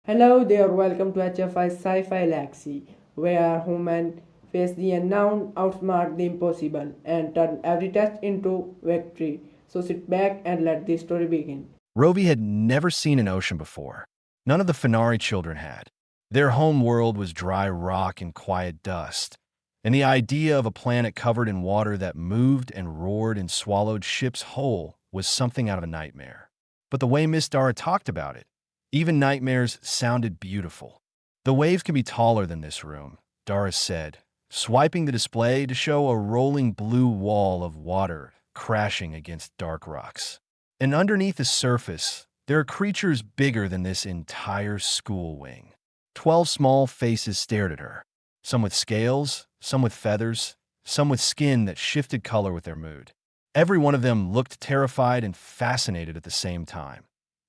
Hello there, welcome to HFY Sci-Fi Galaxy, where humans face the unknown, outsmart the impossible, and turn every test into victory. So sit back and let the story begin. Rovi had never seen an ocean before. None of the Fenari children had. Their home world was dry rock and quiet dust, and the idea of a planet covered in water that moved and roared and swallowed ships whole was something out of a nightmare. But the way Miss Dara talked about it, even nightmares sounded beautiful. The waves can be taller than this room, Dara said, swiping the display to show a rolling blue wall of water crashing against dark rocks. And underneath the surface, there are creatures bigger than this entire school wing. 12 small faces stared at her, some with scales, some with feathers, some with skin that shifted color with their mood. Every one of them looked terrified and fascinated at the same time.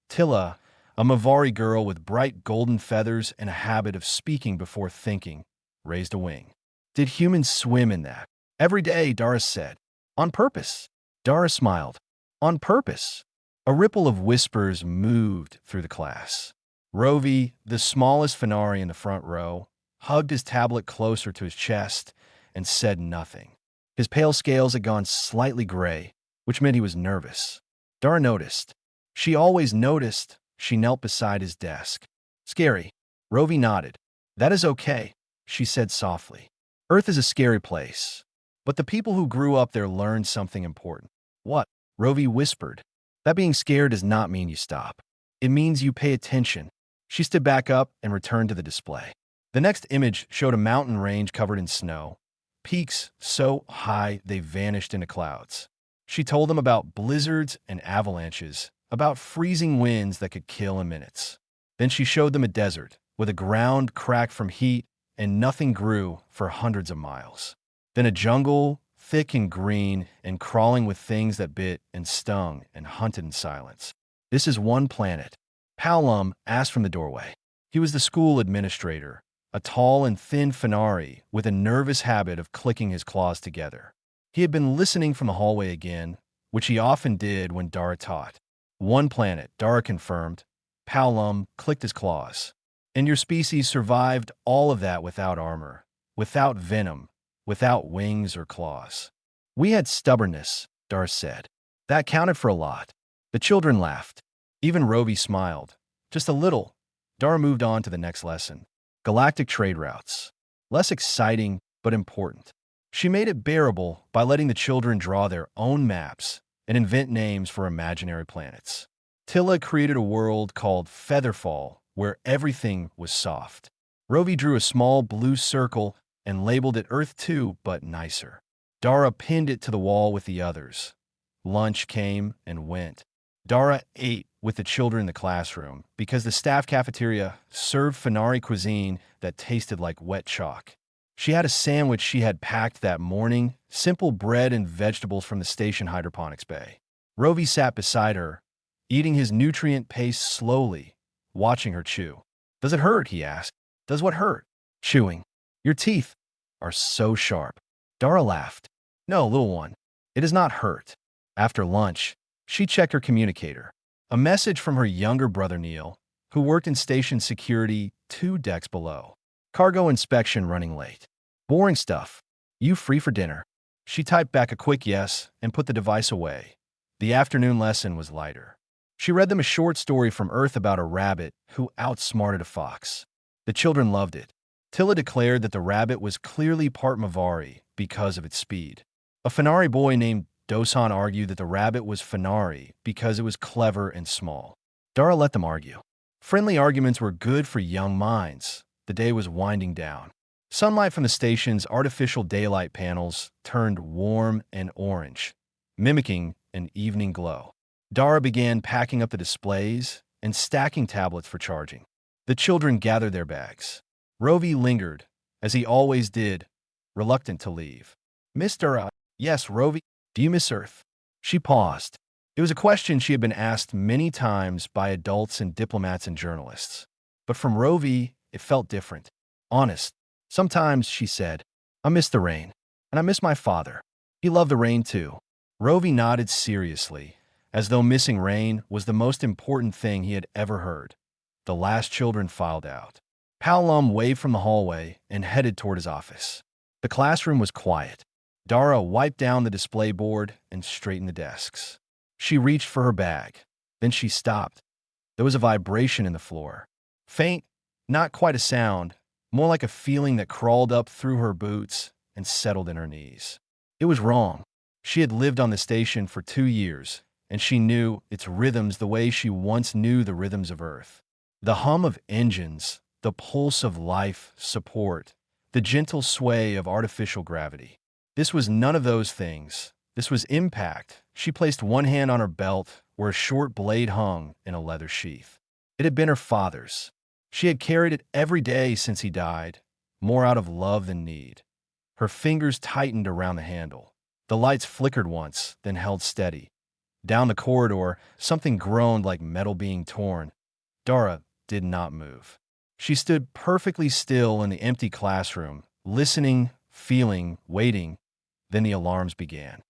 Tilla, a Mavari girl with bright golden feathers and a habit of speaking before thinking, raised a wing. Did humans swim in that? Every day, Dara said. On purpose. Dara smiled. On purpose. A ripple of whispers moved through the class. Rovi, the smallest Fenari in the front row, hugged his tablet closer to his chest and said nothing. His pale scales had gone slightly gray, which meant he was nervous. Dara noticed. She always noticed. She knelt beside his desk. Scary. Rovi nodded. That is okay, she said softly. Earth is a scary place, but the people who grew up there learned something important. What? Rovi whispered. That being scared does not mean you stop. It means you pay attention. She stood back up and returned to the display. The next image showed a mountain range covered in snow, peaks so high they vanished into clouds. She told them about blizzards and avalanches, about freezing winds that could kill in minutes. Then she showed them a desert, with a ground cracked from heat and nothing grew for hundreds of miles. Then a jungle, thick and green and crawling with things that bit and stung and hunted in silence. This is one planet. Palum asked from the doorway. He was the school administrator, a tall and thin Fenari with a nervous habit of clicking his claws together. He had been listening from the hallway again, which he often did when Dara taught. One planet, Dara confirmed. Palum clicked his claws. And your species survived all of that without armor, without venom, without wings or claws. We had stubbornness, Dara said. That counted for a lot. The children laughed. Even Rovi smiled. Just a little. Dara moved on to the next lesson. Galactic trade routes. Less exciting, but important. She made it bearable by letting the children draw their own maps and invent names for imaginary planets. Tilla created a world called Featherfall, where everything was soft. Rovi drew a small blue circle and labeled it Earth 2, but nicer. Dara pinned it to the wall with the others. Lunch came and went. Dara ate with the children in the classroom because the staff cafeteria served Fenari cuisine that tasted like wet chalk. She had a sandwich she had packed that morning, simple bread and vegetables from the station hydroponics bay. Rovi sat beside her, eating his nutrient paste slowly, watching her chew. Does it hurt? He asked. Does what hurt? Chewing. Your teeth are so sharp. Dara laughed. No, little one. It does not hurt. After lunch, she checked her communicator. A message from her younger brother Neil, who worked in station security 2 decks below. Cargo inspection running late. Boring stuff. You free for dinner? She typed back a quick yes and put the device away. The afternoon lesson was lighter. She read them a short story from Earth about a rabbit who outsmarted a fox. The children loved it. Tilla declared that the rabbit was clearly part Mavari because of its speed. A Fenari boy named Dosan argued that the rabbit was Fenari because it was clever and small. Dara let them argue. Friendly arguments were good for young minds. The day was winding down. Sunlight from the station's artificial daylight panels turned warm and orange, mimicking an evening glow. Dara began packing up the displays and stacking tablets for charging. The children gathered their bags. Rovi lingered, as he always did, reluctant to leave. Miss Dara, yes, Rovi, do you miss Earth? She paused. It was a question she had been asked many times by adults and diplomats and journalists. But from Rovi, it felt different. Honest. Sometimes, she said, I miss the rain, and I miss my father. He loved the rain too. Rovi nodded seriously, as though missing rain was the most important thing he had ever heard. The last children filed out. Palam waved from the hallway and headed toward his office. The classroom was quiet. Dara wiped down the display board and straightened the desks. She reached for her bag. Then she stopped. There was a vibration in the floor. Faint, not quite a sound, more like a feeling that crawled up through her boots and settled in her knees. It was wrong. She had lived on the station for 2 years, and she knew its rhythms the way she once knew the rhythms of Earth. The hum of engines, the pulse of life support, the gentle sway of artificial gravity. This was none of those things. This was impact. She placed one hand on her belt where a short blade hung in a leather sheath. It had been her father's. She had carried it every day since he died, more out of love than need. Her fingers tightened around the handle. The lights flickered once, then held steady. Down the corridor, something groaned like metal being torn. Dara did not move. She stood perfectly still in the empty classroom, listening, feeling, waiting. Then the alarms began.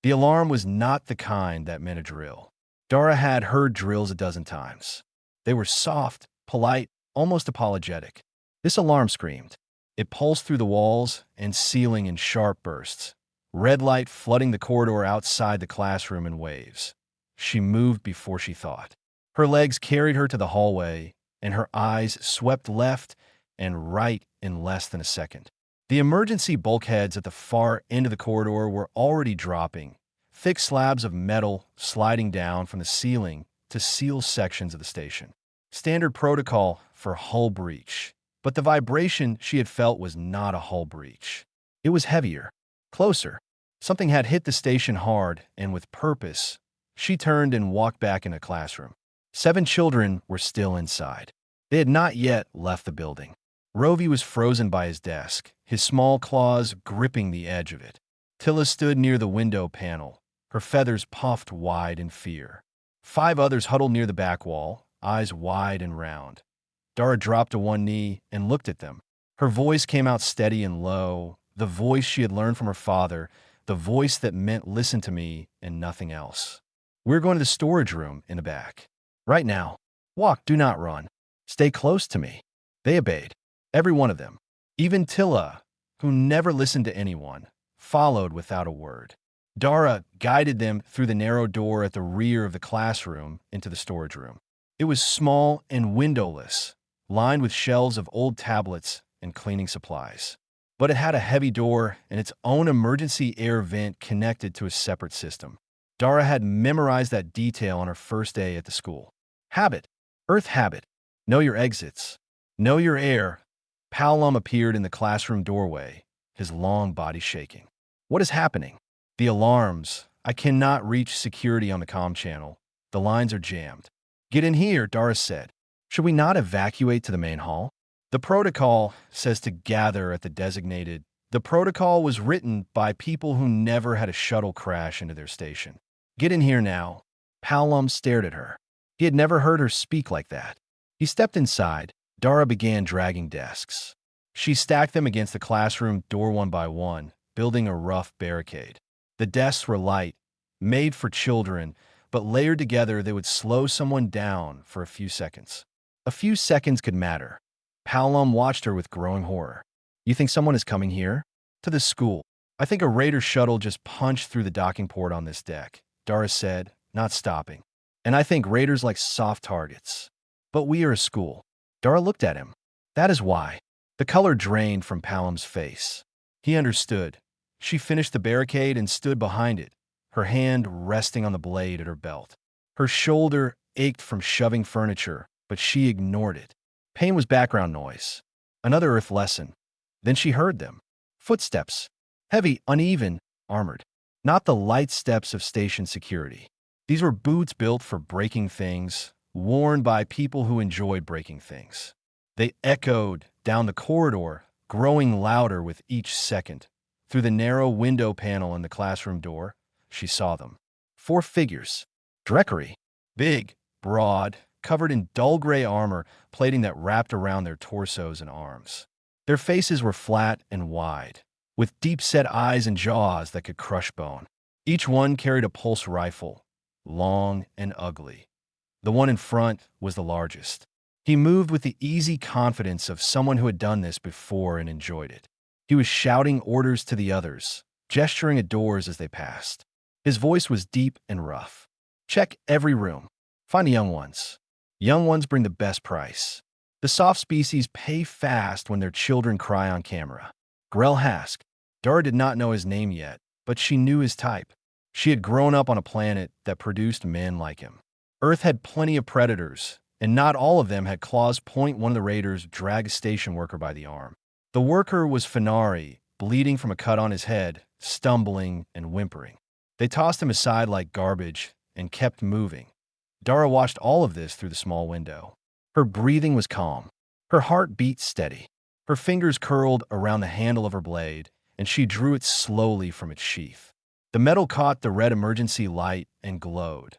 The alarm was not the kind that meant a drill. Dara had heard drills a dozen times. They were soft, polite, almost apologetic. This alarm screamed. It pulsed through the walls and ceiling in sharp bursts, red light flooding the corridor outside the classroom in waves. She moved before she thought. Her legs carried her to the hallway, and her eyes swept left and right in less than a second. The emergency bulkheads at the far end of the corridor were already dropping, thick slabs of metal sliding down from the ceiling to seal sections of the station. Standard protocol for hull breach. But the vibration she had felt was not a hull breach. It was heavier, closer. Something had hit the station hard and with purpose. She turned and walked back in the classroom. 7 children were still inside. They had not yet left the building. Rovi was frozen by his desk, his small claws gripping the edge of it. Tilla stood near the window panel, her feathers puffed wide in fear. 5 others huddled near the back wall, eyes wide and round. Dara dropped to one knee and looked at them. Her voice came out steady and low, the voice she had learned from her father, the voice that meant listen to me and nothing else. We're going to the storage room in the back. Right now. Walk, do not run. Stay close to me. They obeyed. Every one of them. Even Tilla, who never listened to anyone, followed without a word. Dara guided them through the narrow door at the rear of the classroom into the storage room. It was small and windowless, lined with shelves of old tablets and cleaning supplies. But it had a heavy door and its own emergency air vent connected to a separate system. Dara had memorized that detail on her first day at the school. Habit. Earth habit. Know your exits. Know your air. Palam appeared in the classroom doorway, his long body shaking. What is happening? The alarms. I cannot reach security on the comm channel. The lines are jammed. Get in here, Dara said. Should we not evacuate to the main hall? The protocol says to gather at the designated. The protocol was written by people who never had a shuttle crash into their station. Get in here now. Palam stared at her. He had never heard her speak like that. He stepped inside. Dara began dragging desks. She stacked them against the classroom door one by one, building a rough barricade. The desks were light, made for children, but layered together they would slow someone down for a few seconds. A few seconds could matter. Palam watched her with growing horror. You think someone is coming here? To the school. I think a Raider shuttle just punched through the docking port on this deck, Dara said, not stopping. And I think Raiders like soft targets. But we are a school. Dara looked at him. That is why. The color drained from Palam's face. He understood. She finished the barricade and stood behind it, her hand resting on the blade at her belt. Her shoulder ached from shoving furniture, but she ignored it. Pain was background noise. Another Earth lesson. Then she heard them. Footsteps. Heavy, uneven, armored. Not the light steps of station security. These were boots built for breaking things, worn by people who enjoyed breaking things. They echoed down the corridor, growing louder with each second. Through the narrow window panel in the classroom door, she saw them. 4 figures. Dreckery. Big, broad, covered in dull gray armor, plating that wrapped around their torsos and arms. Their faces were flat and wide, with deep-set eyes and jaws that could crush bone. Each one carried a pulse rifle, long and ugly. The one in front was the largest. He moved with the easy confidence of someone who had done this before and enjoyed it. He was shouting orders to the others, gesturing at doors as they passed. His voice was deep and rough. Check every room. Find the young ones. Young ones bring the best price. The soft species pay fast when their children cry on camera. Grell Hask. Dara did not know his name yet, but she knew his type. She had grown up on a planet that produced men like him. Earth had plenty of predators, and not all of them had claws. One of the raiders dragged a station worker by the arm. The worker was Fenari, bleeding from a cut on his head, stumbling and whimpering. They tossed him aside like garbage and kept moving. Dara watched all of this through the small window. Her breathing was calm. Her heart beat steady. Her fingers curled around the handle of her blade, and she drew it slowly from its sheath. The metal caught the red emergency light and glowed.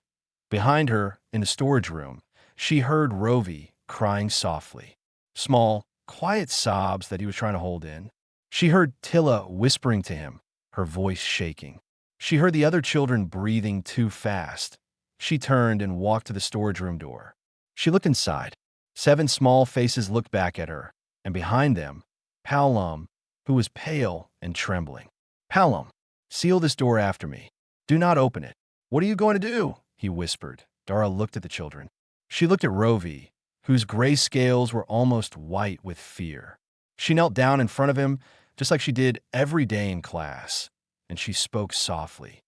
Behind her, in the storage room, she heard Rovi crying softly. Small, quiet sobs that he was trying to hold in. She heard Tilla whispering to him, her voice shaking. She heard the other children breathing too fast. She turned and walked to the storage room door. She looked inside. 7 small faces looked back at her, and behind them, Palom, who was pale and trembling. Palom, seal this door after me. Do not open it. What are you going to do? He whispered. Dara looked at the children. She looked at Rovi, whose gray scales were almost white with fear. She knelt down in front of him, just like she did every day in class, and she spoke softly.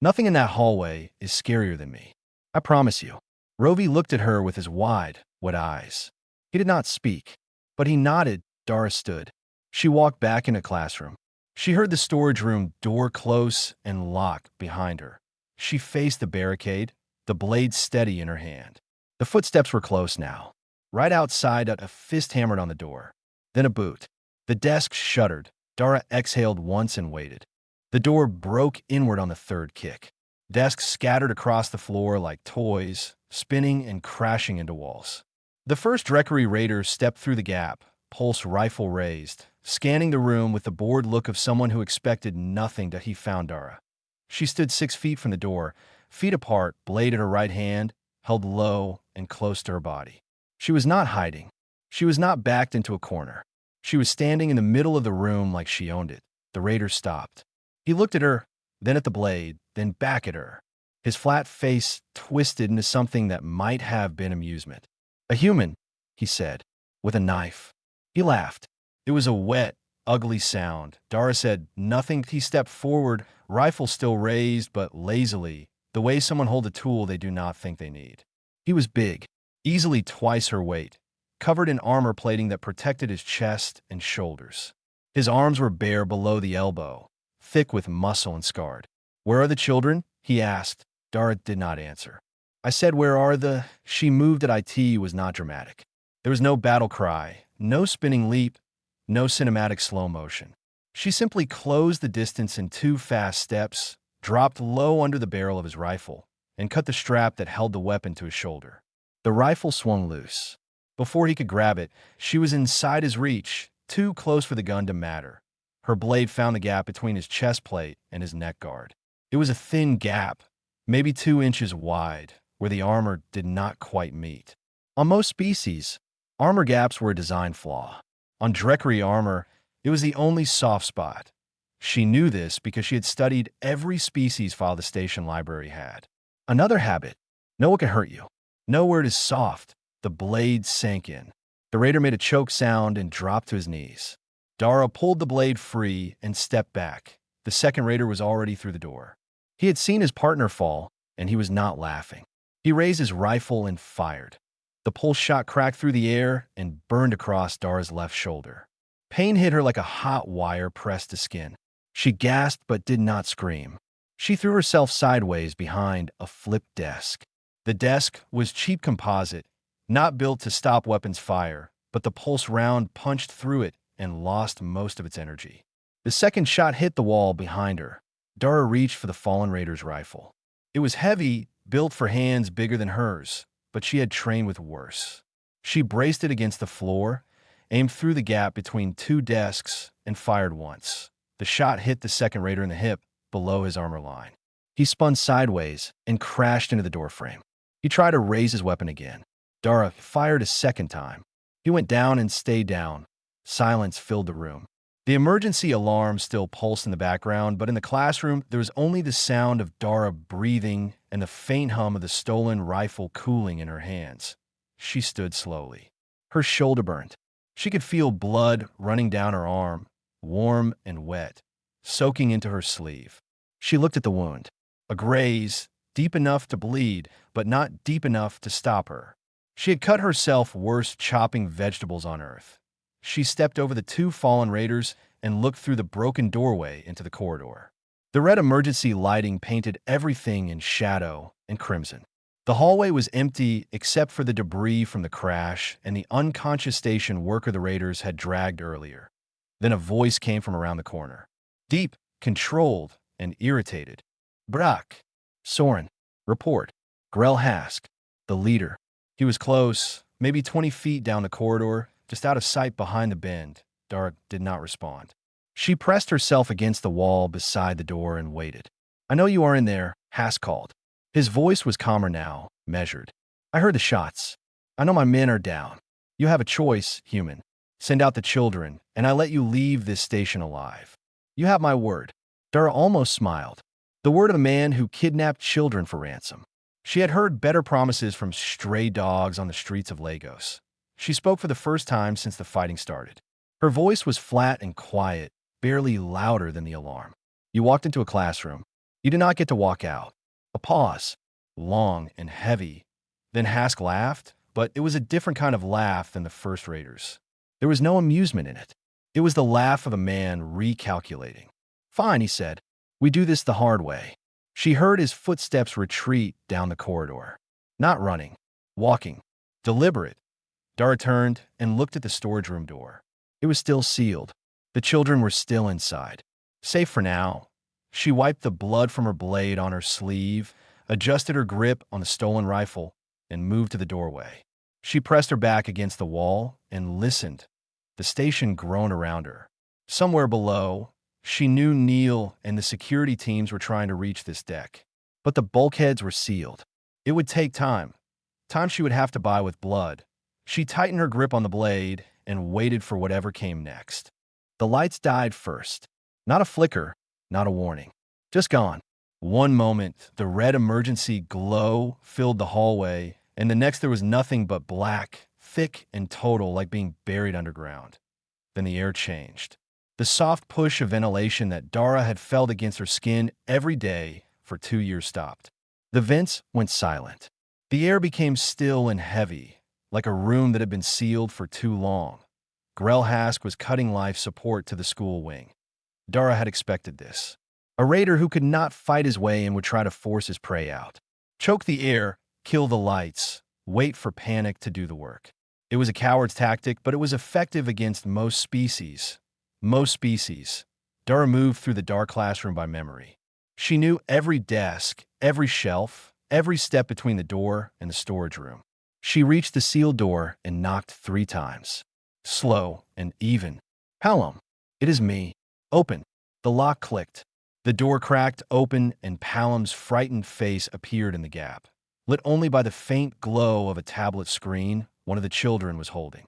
Nothing in that hallway is scarier than me. I promise you. Rovi looked at her with his wide, wet eyes. He did not speak, but he nodded. Dara stood. She walked back into classroom. She heard the storage room door close and lock behind her. She faced the barricade, the blade steady in her hand. The footsteps were close now. Right outside, a fist hammered on the door. Then a boot. The desk shuddered. Dara exhaled once and waited. The door broke inward on the third kick. Desks scattered across the floor like toys, spinning and crashing into walls. The first Dreckery raider stepped through the gap, pulse rifle raised, scanning the room with the bored look of someone who expected nothing till he found Dara. She stood 6 feet from the door, feet apart, blade at her right hand, held low and close to her body. She was not hiding. She was not backed into a corner. She was standing in the middle of the room like she owned it. The raider stopped. He looked at her, then at the blade, then back at her. His flat face twisted into something that might have been amusement. A human, he said, with a knife. He laughed. It was a wet, ugly sound. Dara said nothing. He stepped forward, rifle still raised, but lazily, the way someone holds a tool they do not think they need. He was big, easily twice her weight, covered in armor plating that protected his chest and shoulders. His arms were bare below the elbow, thick with muscle and scarred. Where are the children? He asked. Dara did not answer. I said, where are the... She moved at IT was not dramatic. There was no battle cry, no spinning leap, no cinematic slow motion. She simply closed the distance in 2 fast steps, dropped low under the barrel of his rifle, and cut the strap that held the weapon to his shoulder. The rifle swung loose. Before he could grab it, she was inside his reach, too close for the gun to matter. Her blade found the gap between his chest plate and his neck guard. It was a thin gap, maybe 2 inches wide, where the armor did not quite meet. On most species, armor gaps were a design flaw. On Dreckery armor, it was the only soft spot. She knew this because she had studied every species file the station library had. Another habit: know what can hurt you. Know where it is soft. The blade sank in. The raider made a choke sound and dropped to his knees. Dara pulled the blade free and stepped back. The second raider was already through the door. He had seen his partner fall, and he was not laughing. He raised his rifle and fired. The pulse shot cracked through the air and burned across Dara's left shoulder. Pain hit her like a hot wire pressed to skin. She gasped but did not scream. She threw herself sideways behind a flipped desk. The desk was cheap composite, not built to stop weapons fire, but the pulse round punched through it and lost most of its energy. The second shot hit the wall behind her. Dara reached for the fallen raider's rifle. It was heavy, built for hands bigger than hers, but she had trained with worse. She braced it against the floor, aimed through the gap between 2 desks, and fired once. The shot hit the second raider in the hip, below his armor line. He spun sideways and crashed into the doorframe. He tried to raise his weapon again. Dara fired a second time. He went down and stayed down. Silence filled the room. The emergency alarm still pulsed in the background, but in the classroom, there was only the sound of Dara breathing and the faint hum of the stolen rifle cooling in her hands. She stood slowly. Her shoulder burned. She could feel blood running down her arm, warm and wet, soaking into her sleeve. She looked at the wound. A graze, deep enough to bleed, but not deep enough to stop her. She had cut herself worse chopping vegetables on Earth. She stepped over the two fallen raiders and looked through the broken doorway into the corridor. The red emergency lighting painted everything in shadow and crimson. The hallway was empty except for the debris from the crash and the unconscious station worker the raiders had dragged earlier. Then a voice came from around the corner. Deep, controlled, and irritated. Brock. Soren. Report. Grell Hask. The leader. He was close, maybe 20 feet down the corridor, just out of sight behind the bend. Dara did not respond. She pressed herself against the wall beside the door and waited. I know you are in there, Hask called. His voice was calmer now, measured. I heard the shots. I know my men are down. You have a choice, human. Send out the children, and I let you leave this station alive. You have my word. Dara almost smiled. The word of a man who kidnapped children for ransom. She had heard better promises from stray dogs on the streets of Lagos. She spoke for the first time since the fighting started. Her voice was flat and quiet, barely louder than the alarm. You walked into a classroom. You did not get to walk out. A pause, long and heavy. Then Hask laughed, but it was a different kind of laugh than the first raiders. There was no amusement in it. It was the laugh of a man recalculating. Fine, he said. We do this the hard way. She heard his footsteps retreat down the corridor. Not running, walking, deliberate. Dara turned and looked at the storage room door. It was still sealed. The children were still inside. Safe for now. She wiped the blood from her blade on her sleeve, adjusted her grip on the stolen rifle, and moved to the doorway. She pressed her back against the wall and listened. The station groaned around her. Somewhere below, she knew Neil and the security teams were trying to reach this deck. But the bulkheads were sealed. It would take time. Time she would have to buy with blood. She tightened her grip on the blade and waited for whatever came next. The lights died first. Not a flicker, not a warning. Just gone. One moment, the red emergency glow filled the hallway, and the next there was nothing but black, thick and total, like being buried underground. Then the air changed. The soft push of ventilation that Dara had felt against her skin every day for 2 years stopped. The vents went silent. The air became still and heavy, like a room that had been sealed for too long. Grell Hask was cutting life support to the school wing. Dara had expected this. A raider who could not fight his way and would try to force his prey out. Choke the air, kill the lights, wait for panic to do the work. It was a coward's tactic, but it was effective against most species. Most species. Dara moved through the dark classroom by memory. She knew every desk, every shelf, every step between the door and the storage room. She reached the sealed door and knocked 3 times. Slow and even. Hallam, it is me. Open. The lock clicked. The door cracked open and Palom's frightened face appeared in the gap, lit only by the faint glow of a tablet screen one of the children was holding.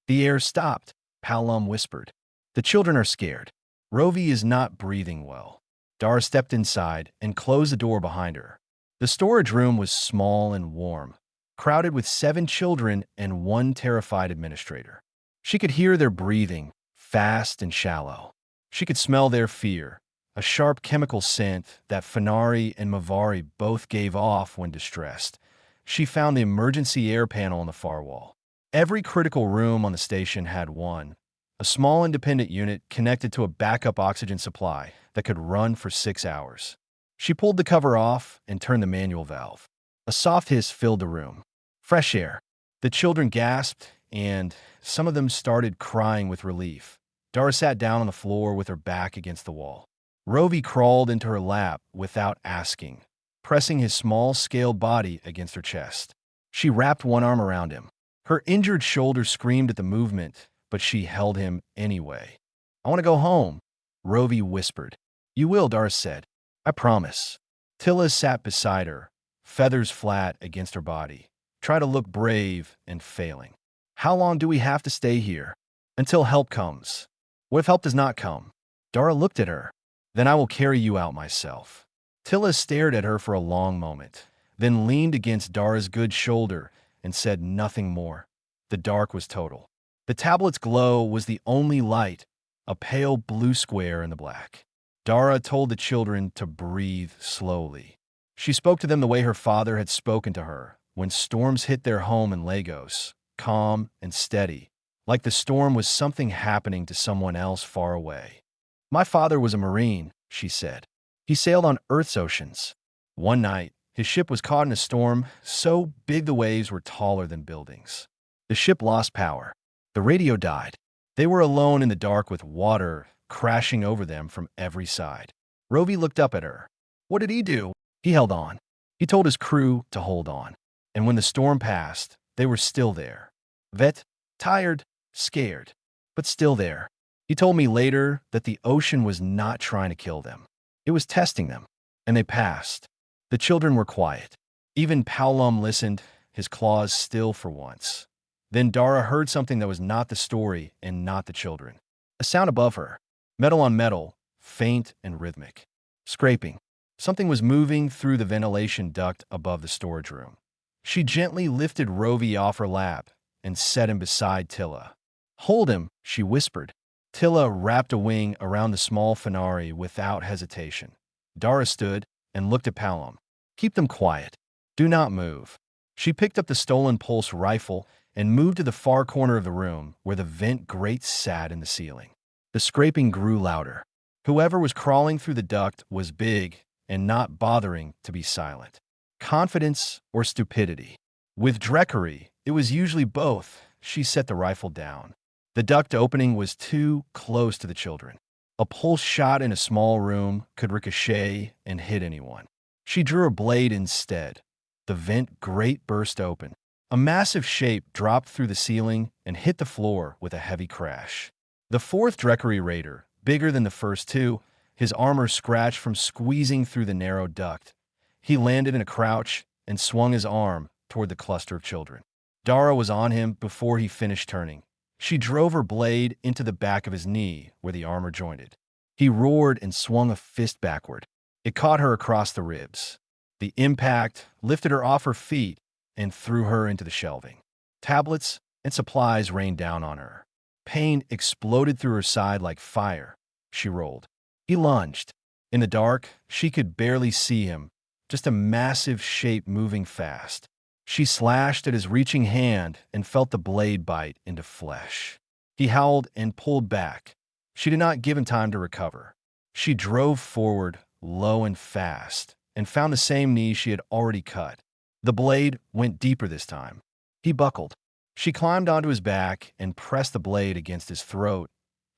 The air stopped, Palom whispered. The children are scared. Rovi is not breathing well. Dara stepped inside and closed the door behind her. The storage room was small and warm, crowded with 7 children and 1 terrified administrator. She could hear their breathing, fast and shallow. She could smell their fear, a sharp chemical scent that Fenari and Mavari both gave off when distressed. She found the emergency air panel on the far wall. Every critical room on the station had one, a small independent unit connected to a backup oxygen supply that could run for 6 hours. She pulled the cover off and turned the manual valve. A soft hiss filled the room. Fresh air. The children gasped, and some of them started crying with relief. Dara sat down on the floor with her back against the wall. Rovi crawled into her lap without asking, pressing his small-scaled body against her chest. She wrapped one arm around him. Her injured shoulder screamed at the movement, but she held him anyway. I want to go home, Rovi whispered. You will, Dara said. I promise. Tilla sat beside her, feathers flat against her body. Try to look brave and failing. How long do we have to stay here? Until help comes. What if help does not come? Dara looked at her. Then I will carry you out myself. Tilla stared at her for a long moment, then leaned against Dara's good shoulder and said nothing more. The dark was total. The tablet's glow was the only light, a pale blue square in the black. Dara told the children to breathe slowly. She spoke to them the way her father had spoken to her when storms hit their home in Lagos, calm and steady, like the storm was something happening to someone else far away. My father was a Marine, she said. He sailed on Earth's oceans. One night, his ship was caught in a storm so big the waves were taller than buildings. The ship lost power. The radio died. They were alone in the dark with water crashing over them from every side. Rovi looked up at her. What did he do? He held on. He told his crew to hold on. And when the storm passed, they were still there. Vet, tired, scared, but still there. He told me later that the ocean was not trying to kill them. It was testing them, and they passed. The children were quiet. Even Paulum listened, his claws still for once. Then Dara heard something that was not the story and not the children. A sound above her, metal on metal, faint and rhythmic. Scraping. Something was moving through the ventilation duct above the storage room. She gently lifted Rovi off her lap and set him beside Tilla. Hold him, she whispered. Tilla wrapped a wing around the small Fenari without hesitation. Dara stood and looked at Paulum. Keep them quiet. Do not move. She picked up the stolen pulse rifle and moved to the far corner of the room where the vent grate sat in the ceiling. The scraping grew louder. Whoever was crawling through the duct was big and not bothering to be silent. Confidence or stupidity. With Dreckery, it was usually both. She set the rifle down. The duct opening was too close to the children. A pulse shot in a small room could ricochet and hit anyone. She drew a blade instead. The vent grate burst open. A massive shape dropped through the ceiling and hit the floor with a heavy crash. The fourth Dreckery Raider, bigger than the first two, his armor scratched from squeezing through the narrow duct. He landed in a crouch and swung his arm toward the cluster of children. Dara was on him before he finished turning. She drove her blade into the back of his knee where the armor jointed. He roared and swung a fist backward. It caught her across the ribs. The impact lifted her off her feet and threw her into the shelving. Tablets and supplies rained down on her. Pain exploded through her side like fire. She rolled. He lunged. In the dark, she could barely see him, just a massive shape moving fast. She slashed at his reaching hand and felt the blade bite into flesh. He howled and pulled back. She did not give him time to recover. She drove forward, low and fast, and found the same knee she had already cut. The blade went deeper this time. He buckled. She climbed onto his back and pressed the blade against his throat.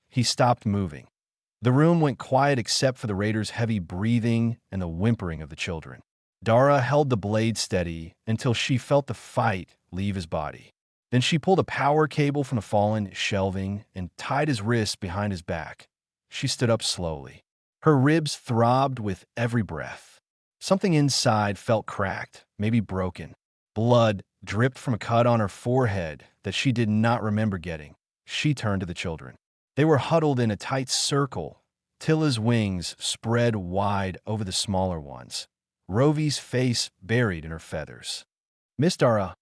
He stopped moving. The room went quiet except for the raider's heavy breathing and the whimpering of the children. Dara held the blade steady until she felt the fight leave his body. Then she pulled a power cable from the fallen shelving and tied his wrists behind his back. She stood up slowly. Her ribs throbbed with every breath. Something inside felt cracked, maybe broken. Blood dripped from a cut on her forehead that she did not remember getting. She turned to the children. They were huddled in a tight circle. Tilla's wings spread wide over the smaller ones. Rovi's face buried in her feathers. Miss Dara.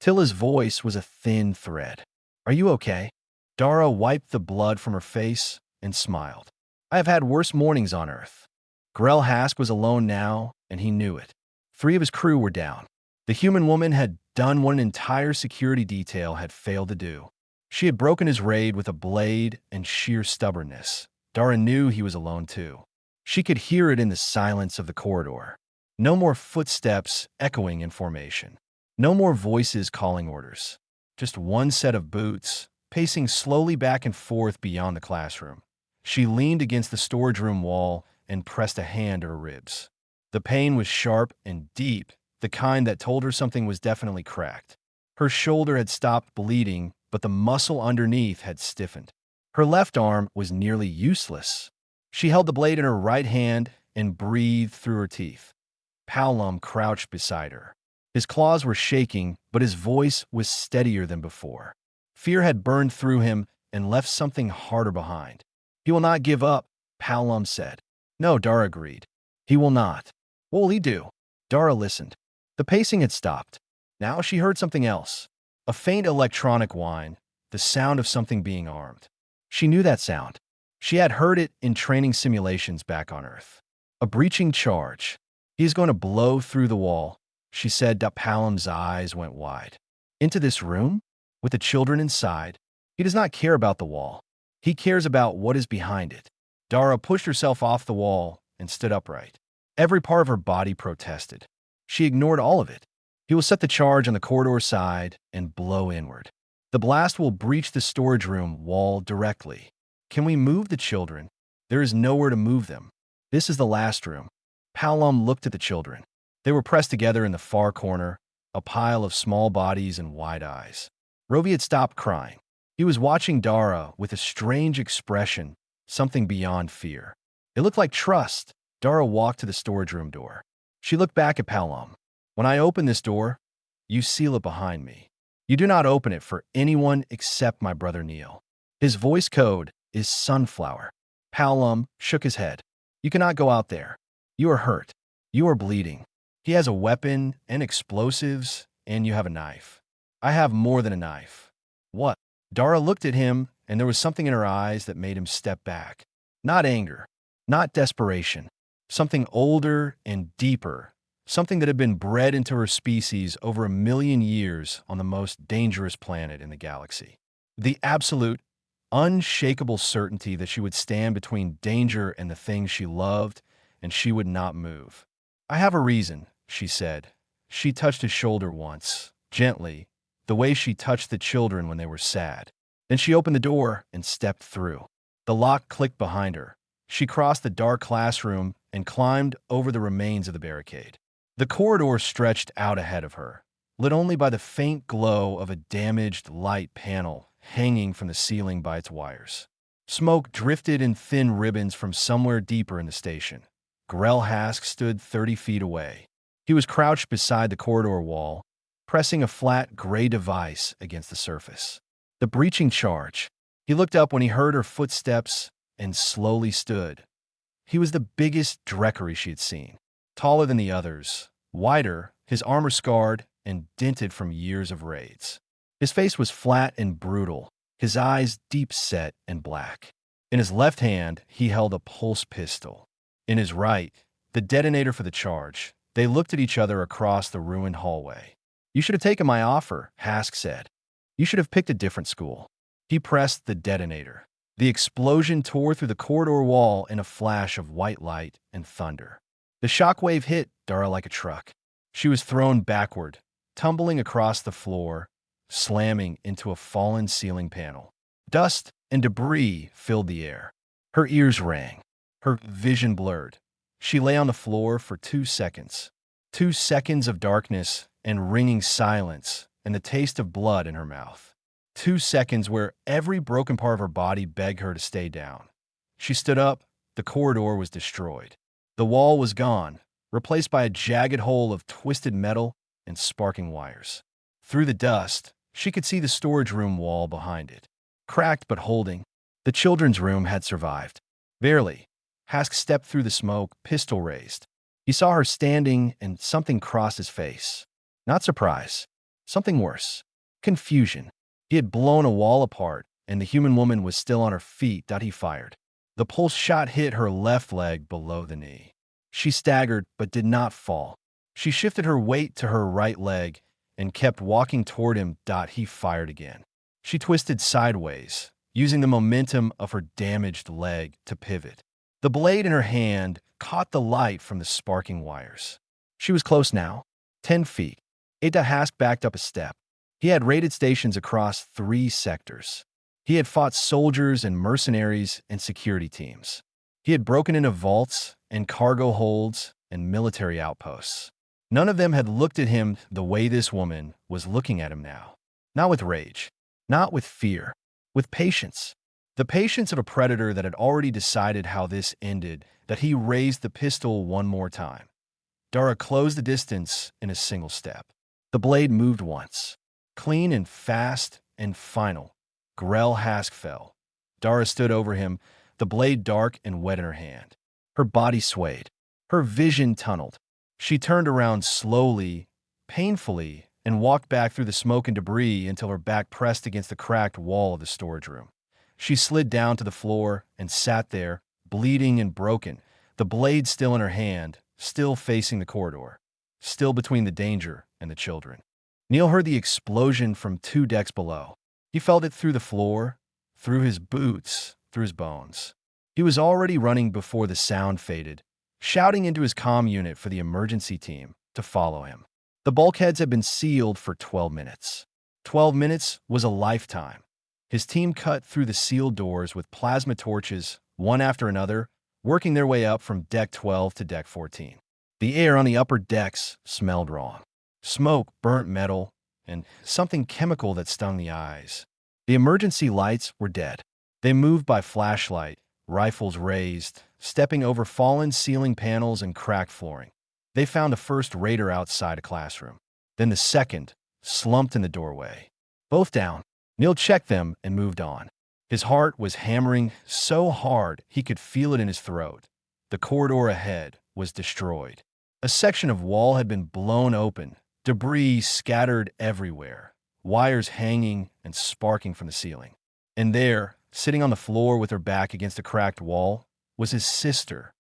Tilla's voice was a thin thread. Are you okay? Dara wiped the blood from her face and smiled. I have had worse mornings on Earth. Grell Hask was alone now, and he knew it. 3 of his crew were down. The human woman had done what an entire security detail had failed to do. She had broken his raid with a blade and sheer stubbornness. Dara knew he was alone too. She could hear it in the silence of the corridor. No more footsteps echoing in formation. No more voices calling orders. Just one set of boots, pacing slowly back and forth beyond the classroom. She leaned against the storage room wall and pressed a hand to her ribs. The pain was sharp and deep, the kind that told her something was definitely cracked. Her shoulder had stopped bleeding, but the muscle underneath had stiffened. Her left arm was nearly useless. She held the blade in her right hand and breathed through her teeth. Paolum crouched beside her. His claws were shaking, but his voice was steadier than before. Fear had burned through him and left something harder behind. "He will not give up," Paolum said. "No," Dara agreed. "He will not." "What will he do?" Dara listened. The pacing had stopped. Now she heard something else. A faint electronic whine, the sound of something being armed. She knew that sound. She had heard it in training simulations back on Earth. A breaching charge. "He is going to blow through the wall," she said. Paolum's eyes went wide. "Into this room? With the children inside? He does not care about the wall. He cares about what is behind it." Dara pushed herself off the wall and stood upright. Every part of her body protested. She ignored all of it. "He will set the charge on the corridor side and blow inward. The blast will breach the storage room wall directly. Can we move the children? There is nowhere to move them. This is the last room." Paolum looked at the children. They were pressed together in the far corner, a pile of small bodies and wide eyes. Rovi had stopped crying. He was watching Dara with a strange expression, something beyond fear. It looked like trust. Dara walked to the storage room door. She looked back at Paolum. "When I open this door, you seal it behind me. You do not open it for anyone except my brother Neil. His voice code is Sunflower." Paolum shook his head. "You cannot go out there. You are hurt. You are bleeding. He has a weapon and explosives, and you have a knife. I have more than a knife." "What?" Dara looked at him, and there was something in her eyes that made him step back. Not anger, not desperation. Something older and deeper. Something that had been bred into her species over 1,000,000 years on the most dangerous planet in the galaxy. The absolute, unshakable certainty that she would stand between danger and the things she loved, and she would not move. "I have a reason," she said. She touched his shoulder once, gently, the way she touched the children when they were sad. Then she opened the door and stepped through. The lock clicked behind her. She crossed the dark classroom and climbed over the remains of the barricade. The corridor stretched out ahead of her, lit only by the faint glow of a damaged light panel hanging from the ceiling by its wires. Smoke drifted in thin ribbons from somewhere deeper in the station. Grell Hask stood 30 feet away. He was crouched beside the corridor wall, pressing a flat gray device against the surface. The breaching charge. He looked up when he heard her footsteps and slowly stood. He was the biggest Drekari she had seen. Taller than the others, wider, his armor scarred and dented from years of raids. His face was flat and brutal, his eyes deep-set and black. In his left hand, he held a pulse pistol. In his right, the detonator for the charge. They looked at each other across the ruined hallway. "You should have taken my offer," Hask said. "You should have picked a different school." He pressed the detonator. The explosion tore through the corridor wall in a flash of white light and thunder. The shockwave hit Dara like a truck. She was thrown backward, tumbling across the floor, slamming into a fallen ceiling panel. Dust and debris filled the air. Her ears rang. Her vision blurred. She lay on the floor for 2 seconds. 2 seconds of darkness and ringing silence and the taste of blood in her mouth. 2 seconds where every broken part of her body begged her to stay down. She stood up. The corridor was destroyed. The wall was gone, replaced by a jagged hole of twisted metal and sparking wires. Through the dust, she could see the storage room wall behind it. Cracked but holding, the children's room had survived. Barely. Hask stepped through the smoke, pistol raised. He saw her standing, and something crossed his face. Not surprise. Something worse. Confusion. He had blown a wall apart, and the human woman was still on her feet. He fired. The pulse shot hit her left leg below the knee. She staggered, but did not fall. She shifted her weight to her right leg and kept walking toward him. He fired again. She twisted sideways, using the momentum of her damaged leg to pivot. The blade in her hand caught the light from the sparking wires. She was close now. 10 feet. Hask backed up a step. He had raided stations across 3 sectors. He had fought soldiers and mercenaries and security teams. He had broken into vaults and cargo holds and military outposts. None of them had looked at him the way this woman was looking at him now. Not with rage. Not with fear. With patience. The patience of a predator that had already decided how this ended, that he raised the pistol one more time. Dara closed the distance in a single step. The blade moved once. Clean and fast and final. Grell Hask fell. Dara stood over him, the blade dark and wet in her hand. Her body swayed. Her vision tunneled. She turned around slowly, painfully, and walked back through the smoke and debris until her back pressed against the cracked wall of the storage room. She slid down to the floor and sat there, bleeding and broken, the blade still in her hand, still facing the corridor, still between the danger and the children. Neil heard the explosion from 2 decks below. He felt it through the floor, through his boots, through his bones. He was already running before the sound faded, shouting into his comm unit for the emergency team to follow him. The bulkheads had been sealed for 12 minutes. 12 minutes was a lifetime. His team cut through the sealed doors with plasma torches, one after another, working their way up from Deck 12 to Deck 14. The air on the upper decks smelled wrong. Smoke, burnt metal, and something chemical that stung the eyes. The emergency lights were dead. They moved by flashlight, rifles raised, stepping over fallen ceiling panels and cracked flooring. They found the first raider outside a classroom. Then the second, slumped in the doorway. Both down. Neil checked them and moved on. His heart was hammering so hard he could feel it in his throat. The corridor ahead was destroyed. A section of wall had been blown open, debris scattered everywhere, wires hanging and sparking from the ceiling. And there, sitting on the floor with her back against a cracked wall, was his sister.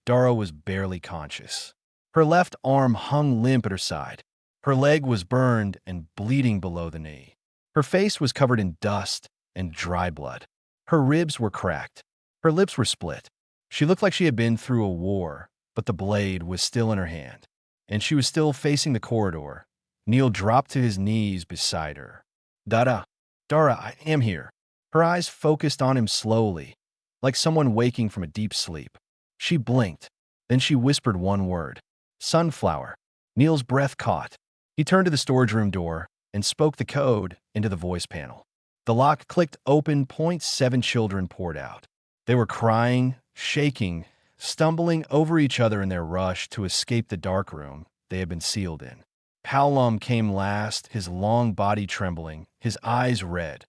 Dara was barely conscious. Her left arm hung limp at her side. Her leg was burned and bleeding below the knee. Her face was covered in dust and dry blood. Her ribs were cracked. Her lips were split. She looked like she had been through a war, but the blade was still in her hand, and she was still facing the corridor. Neil dropped to his knees beside her. Dara, I am here. Her eyes focused on him slowly, like someone waking from a deep sleep. She blinked. Then she whispered one word. Sunflower. Neil's breath caught. He turned to the storage room door and spoke the code into the voice panel. The lock clicked open. 7 children poured out. They were crying, shaking, stumbling over each other in their rush to escape the dark room they had been sealed in. Palam came last, his long body trembling, his eyes red.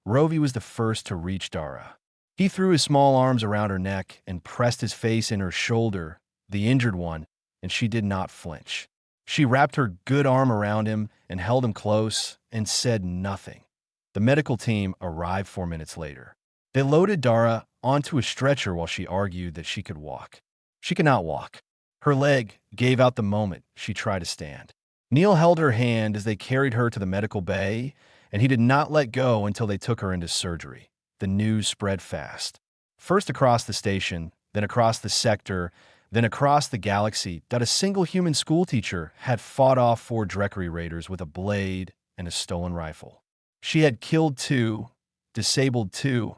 Rovi was the first to reach Dara. He threw his small arms around her neck and pressed his face in her shoulder, the injured one, and she did not flinch. She wrapped her good arm around him and held him close and said nothing. The medical team arrived 4 minutes later. They loaded Dara onto a stretcher while she argued that she could walk. She could not walk. Her leg gave out the moment she tried to stand. Neil held her hand as they carried her to the medical bay, and he did not let go until they took her into surgery. The news spread fast. First across the station, then across the sector, then across the galaxy, that a single human schoolteacher had fought off 4 Dreckery raiders with a blade and a stolen rifle. She had killed 2, disabled 2,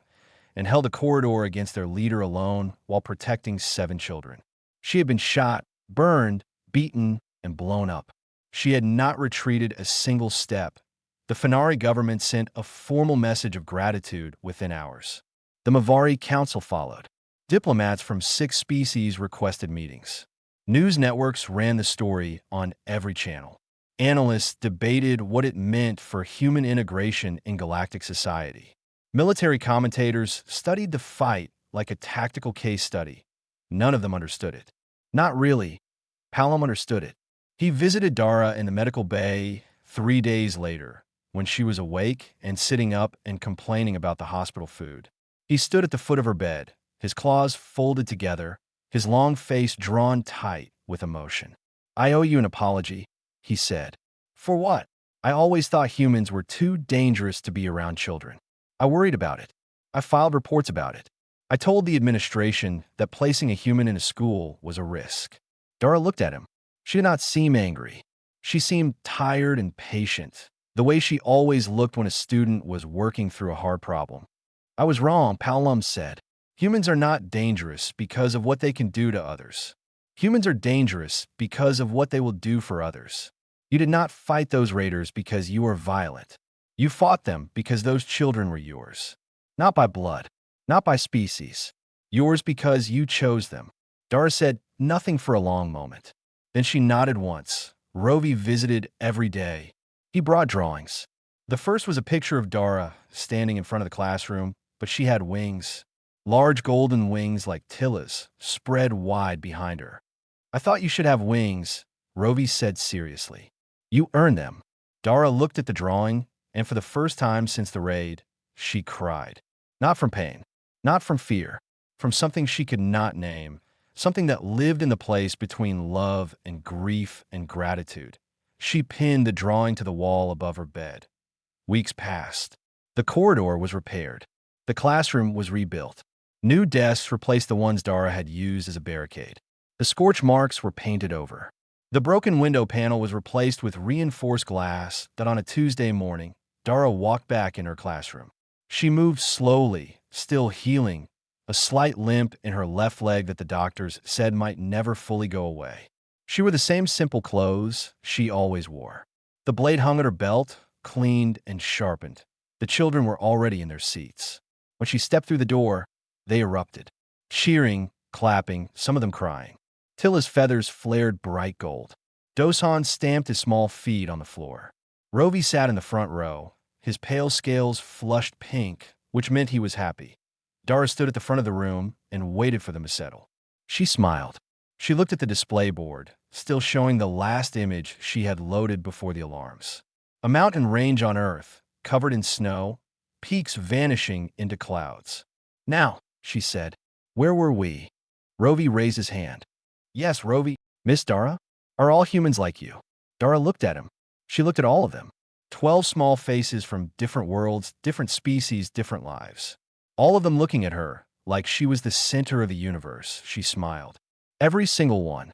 and held a corridor against their leader alone while protecting 7 children. She had been shot, burned, beaten, and blown up. She had not retreated a single step. The Fenari government sent a formal message of gratitude within hours. The Mavari Council followed. Diplomats from 6 species requested meetings. News networks ran the story on every channel. Analysts debated what it meant for human integration in galactic society. Military commentators studied the fight like a tactical case study. None of them understood it. Not really. Palam understood it. He visited Dara in the medical bay 3 days later, when she was awake and sitting up and complaining about the hospital food. He stood at the foot of her bed, his claws folded together, his long face drawn tight with emotion. I owe you an apology, he said. For what? I always thought humans were too dangerous to be around children. I worried about it. I filed reports about it. I told the administration that placing a human in a school was a risk. Dara looked at him. She did not seem angry. She seemed tired and patient, the way she always looked when a student was working through a hard problem. I was wrong, Palam said. Humans are not dangerous because of what they can do to others. Humans are dangerous because of what they will do for others. You did not fight those raiders because you were violent. You fought them because those children were yours. Not by blood, not by species. Yours because you chose them. Dara said nothing for a long moment. Then she nodded once. Rovi visited every day. He brought drawings. The first was a picture of Dara standing in front of the classroom, but she had wings. Large golden wings like Tilla's, spread wide behind her. I thought you should have wings, Rovi said seriously. You earn them. Dara looked at the drawing, and for the first time since the raid, she cried. Not from pain, not from fear, from something she could not name, something that lived in the place between love and grief and gratitude. She pinned the drawing to the wall above her bed. Weeks passed. The corridor was repaired. The classroom was rebuilt. New desks replaced the ones Dara had used as a barricade. The scorch marks were painted over. The broken window panel was replaced with reinforced glass that on a Tuesday morning, Dara walked back in her classroom. She moved slowly, still healing, a slight limp in her left leg that the doctors said might never fully go away. She wore the same simple clothes she always wore. The blade hung at her belt, cleaned and sharpened. The children were already in their seats. When she stepped through the door, they erupted, cheering, clapping, some of them crying. Tilla's feathers flared bright gold. Dosan stamped his small feet on the floor. Rovi sat in the front row, his pale scales flushed pink, which meant he was happy. Dara stood at the front of the room and waited for them to settle. She smiled. She looked at the display board, still showing the last image she had loaded before the alarms. A mountain range on Earth, covered in snow, peaks vanishing into clouds. Now, she said, where were we? Rovi raised his hand. Yes, Rovi. Miss Dara? Are all humans like you? Dara looked at him. She looked at all of them. 12 small faces from different worlds, different species, different lives. All of them looking at her, like she was the center of the universe. She smiled. Every single one.